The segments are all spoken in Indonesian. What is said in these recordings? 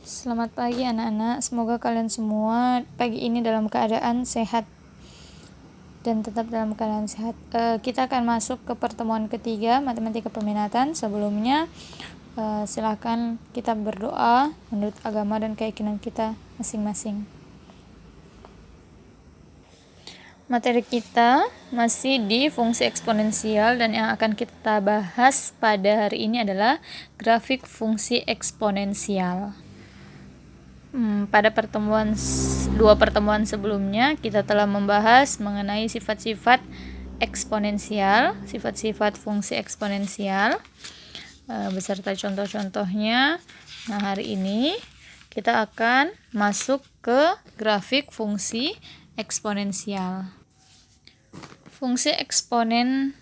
Selamat pagi anak-anak, semoga kalian semua pagi ini dalam keadaan sehat dan tetap dalam keadaan sehat. Kita akan masuk ke pertemuan ketiga matematika peminatan. Sebelumnya silakan kita berdoa menurut agama dan keyakinan kita masing-masing. Materi kita masih di fungsi eksponensial dan yang akan kita bahas pada hari ini adalah grafik fungsi eksponensial. Pada dua pertemuan sebelumnya kita telah membahas mengenai sifat-sifat eksponensial, sifat-sifat fungsi eksponensial beserta contoh-contohnya. Nah, hari ini kita akan masuk ke grafik fungsi eksponensial. Fungsi eksponen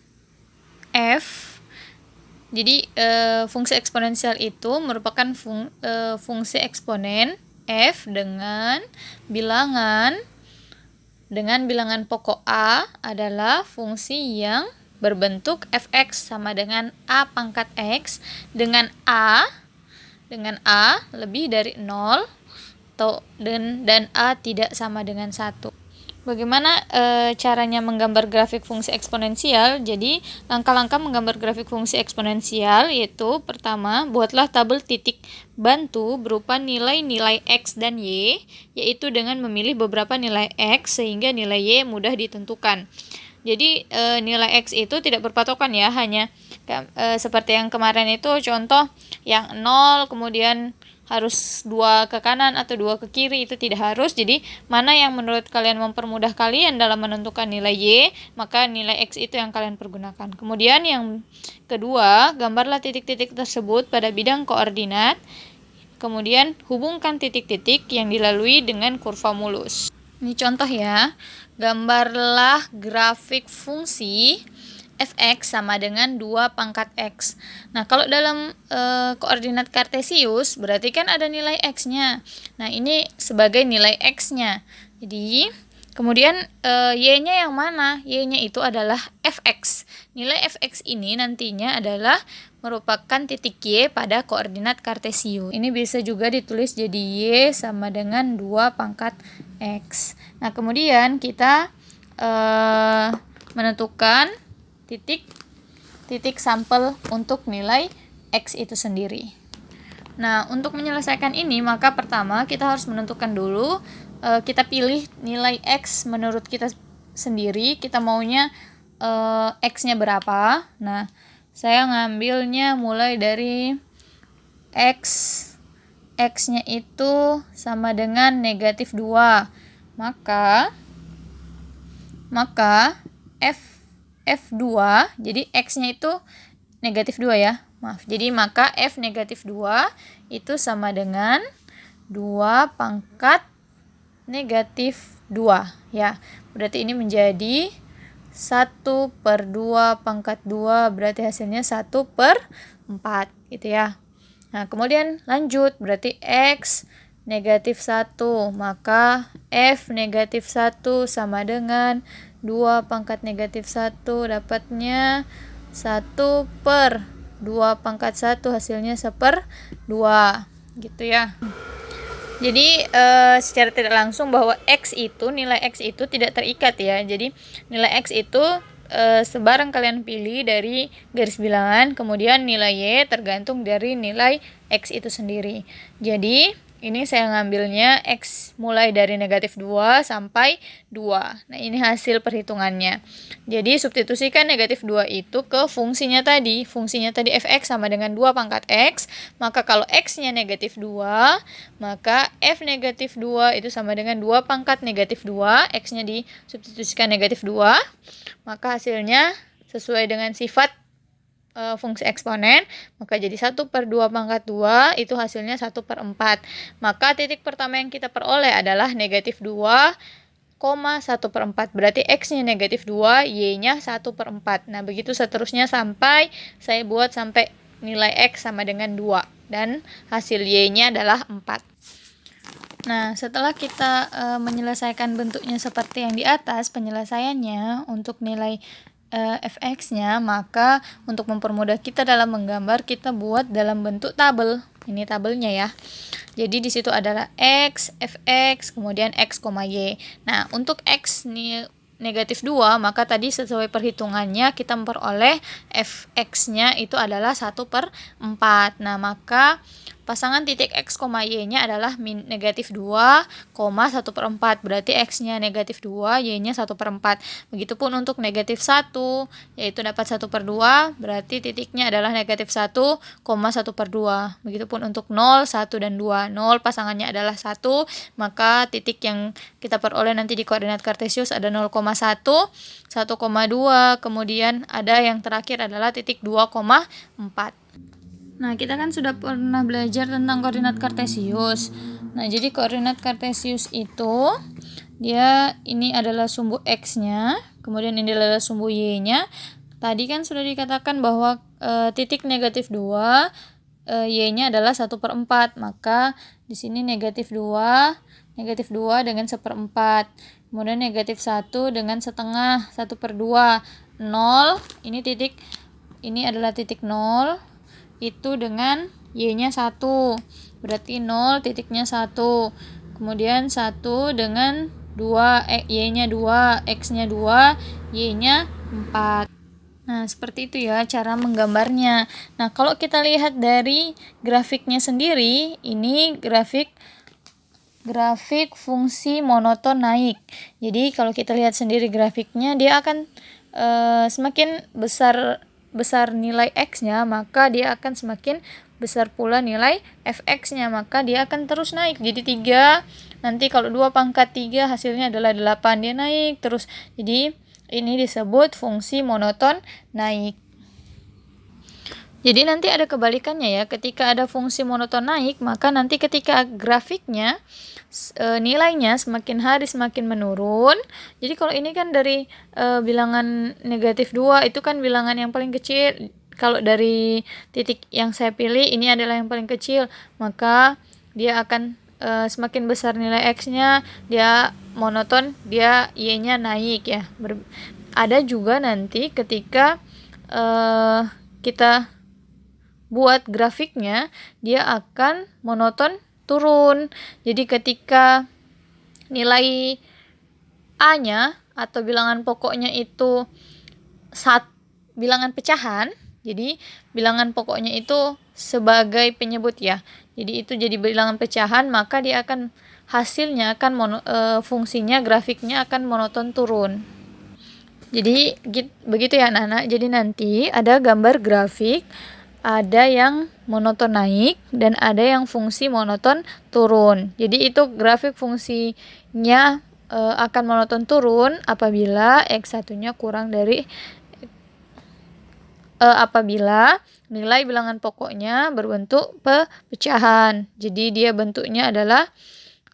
f. Jadi fungsi eksponensial itu merupakan fungsi eksponen f dengan bilangan pokok a adalah fungsi yang berbentuk fx sama dengan a pangkat x dengan a lebih dari 0 dan a tidak sama dengan 1. Bagaimana caranya menggambar grafik fungsi eksponensial? Jadi, langkah-langkah menggambar grafik fungsi eksponensial yaitu pertama, buatlah tabel titik bantu berupa nilai-nilai x dan y, yaitu dengan memilih beberapa nilai x sehingga nilai y mudah ditentukan. Jadi, nilai x itu tidak berpatokan ya, hanya seperti yang kemarin itu contoh yang 0 kemudian harus 2 ke kanan atau 2 ke kiri, itu tidak harus. Jadi mana yang menurut kalian mempermudah kalian dalam menentukan nilai y, maka nilai x itu yang kalian pergunakan. Kemudian yang kedua, gambarlah titik-titik tersebut pada bidang koordinat. Kemudian hubungkan titik-titik yang dilalui dengan kurva mulus. Ini contoh ya. Gambarlah grafik fungsi fx sama dengan 2 pangkat x. Nah, kalau dalam koordinat kartesius berarti kan ada nilai x-nya. Nah, ini sebagai nilai x-nya. Jadi, kemudian y-nya yang mana? Y-nya itu adalah fx. Nilai fx ini nantinya adalah merupakan titik y pada koordinat kartesius. Ini bisa juga ditulis jadi y sama dengan 2 pangkat x. Nah, kemudian kita menentukan titik sampel untuk nilai x itu sendiri. Nah, untuk menyelesaikan ini, maka pertama kita harus menentukan dulu, kita pilih nilai x menurut kita sendiri, kita maunya x-nya berapa. Nah, saya ngambilnya mulai dari x-nya itu sama dengan negatif 2. Maka F2, jadi x-nya itu negatif 2 ya. Maaf. Jadi maka F negatif 2 itu sama dengan 2 pangkat negatif 2 ya. Berarti ini menjadi 1/2 pangkat 2, berarti hasilnya 1/4 gitu ya. Nah, kemudian lanjut, berarti x negatif 1, maka F negatif 1 sama dengan 2 pangkat negatif 1, dapatnya 1/2 pangkat 1, hasilnya 1/2 gitu ya. Jadi secara tidak langsung bahwa nilai x itu tidak terikat ya. Jadi nilai x itu sebarang kalian pilih dari garis bilangan, kemudian nilai y tergantung dari nilai x itu sendiri. Jadi ini saya ngambilnya x mulai dari negatif 2 sampai 2. Nah, ini hasil perhitungannya. Jadi substitusikan negatif 2 itu ke fungsinya tadi. Fungsinya tadi fx sama dengan 2 pangkat x. Maka kalau x-nya negatif 2, maka f negatif 2 itu sama dengan 2 pangkat negatif 2. X-nya disubstitusikan negatif 2. Maka hasilnya sesuai dengan sifat fungsi eksponen, maka jadi 1/2 pangkat 2 itu hasilnya 1/4. Maka titik pertama yang kita peroleh adalah negatif 2, 1/4. Berarti x-nya negatif 2, y-nya 1/4. Nah, begitu seterusnya sampai saya buat sampai nilai x sama dengan 2 dan hasil y-nya adalah 4. Nah, setelah kita menyelesaikan bentuknya seperti yang di atas, penyelesaiannya untuk nilai fx-nya, maka untuk mempermudah kita dalam menggambar, kita buat dalam bentuk tabel. Ini tabelnya ya. Jadi di situ adalah X, Fx, kemudian X, Y. Nah, untuk X nih negatif 2, maka tadi sesuai perhitungannya kita memperoleh Fx-nya itu adalah 1/4. Nah, maka pasangan titik X, Y-nya adalah negatif 2, 1/4. Berarti X-nya negatif 2, Y-nya 1/4. Begitupun untuk negatif 1, yaitu dapat 1/2, berarti titiknya adalah negatif 1, 1/2. Begitupun untuk 0, 1, dan 2. 0 pasangannya adalah 1, maka titik yang kita peroleh nanti di koordinat kartesius ada 0,1, 1,2, kemudian ada yang terakhir adalah titik 2,4. Nah, kita kan sudah pernah belajar tentang koordinat kartesius. Nah, jadi koordinat kartesius itu dia ini adalah sumbu X-nya, kemudian ini adalah sumbu Y-nya. Tadi kan sudah dikatakan bahwa titik negatif 2, Y-nya adalah 1/4. Maka di sini negatif 2 dengan 1/4. Kemudian negatif 1 dengan setengah, 1/2. 0, ini adalah titik 0. Itu dengan Y-nya 1, berarti 0 titiknya 1, kemudian 1 dengan 2, Y-nya 2, X-nya 2, Y-nya 4. Nah, seperti itu ya cara menggambarnya. Nah, kalau kita lihat dari grafiknya sendiri, ini grafik fungsi monoton naik. Jadi kalau kita lihat sendiri grafiknya, dia akan semakin besar nilai X-nya, maka dia akan semakin besar pula nilai Fx-nya, maka dia akan terus naik. Jadi 3, nanti kalau 2 pangkat 3 hasilnya adalah 8, dia naik terus. Jadi ini disebut fungsi monoton naik. Jadi nanti ada kebalikannya ya, ketika ada fungsi monoton naik, maka nanti ketika grafiknya nilainya semakin hari semakin menurun. Jadi kalau ini kan dari bilangan negatif 2 itu kan bilangan yang paling kecil. Kalau dari titik yang saya pilih ini adalah yang paling kecil, maka dia akan semakin besar nilai X-nya, dia monoton, dia Y-nya naik ya. Ada juga nanti ketika kita buat grafiknya, dia akan monoton turun. Jadi ketika nilai A-nya atau bilangan pokoknya itu bilangan pecahan, jadi bilangan pokoknya itu sebagai penyebut ya. Jadi itu jadi bilangan pecahan, maka dia akan hasilnya akan fungsinya grafiknya akan monoton turun. Jadi begitu ya anak-anak. Jadi nanti ada gambar grafik, ada yang monoton naik dan ada yang fungsi monoton turun. Jadi itu grafik fungsinya akan monoton turun apabila X1-nya kurang dari apabila nilai bilangan pokoknya berbentuk pecahan. Jadi dia bentuknya adalah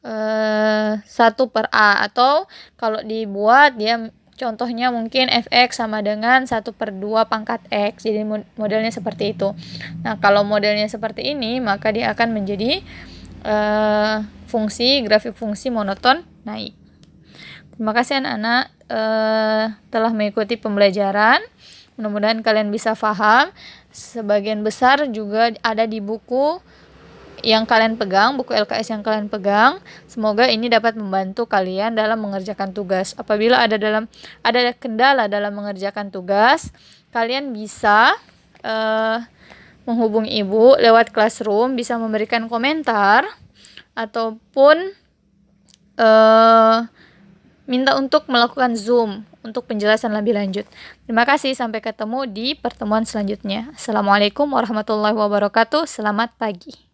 1/A, atau kalau dibuat dia contohnya mungkin Fx sama dengan 1/2 pangkat X. Jadi modelnya seperti itu. Nah, kalau modelnya seperti ini, maka dia akan menjadi grafik fungsi monoton naik. Terima kasih anak-anak telah mengikuti pembelajaran. Mudah-mudahan kalian bisa paham. Sebagian besar juga ada di buku yang kalian pegang, buku LKS yang kalian pegang. Semoga ini dapat membantu kalian dalam mengerjakan tugas. Apabila ada kendala dalam mengerjakan tugas, kalian bisa menghubungi ibu lewat classroom, bisa memberikan komentar ataupun minta untuk melakukan Zoom untuk penjelasan lebih lanjut. Terima kasih, sampai ketemu di pertemuan selanjutnya. Assalamualaikum warahmatullahi wabarakatuh. Selamat pagi.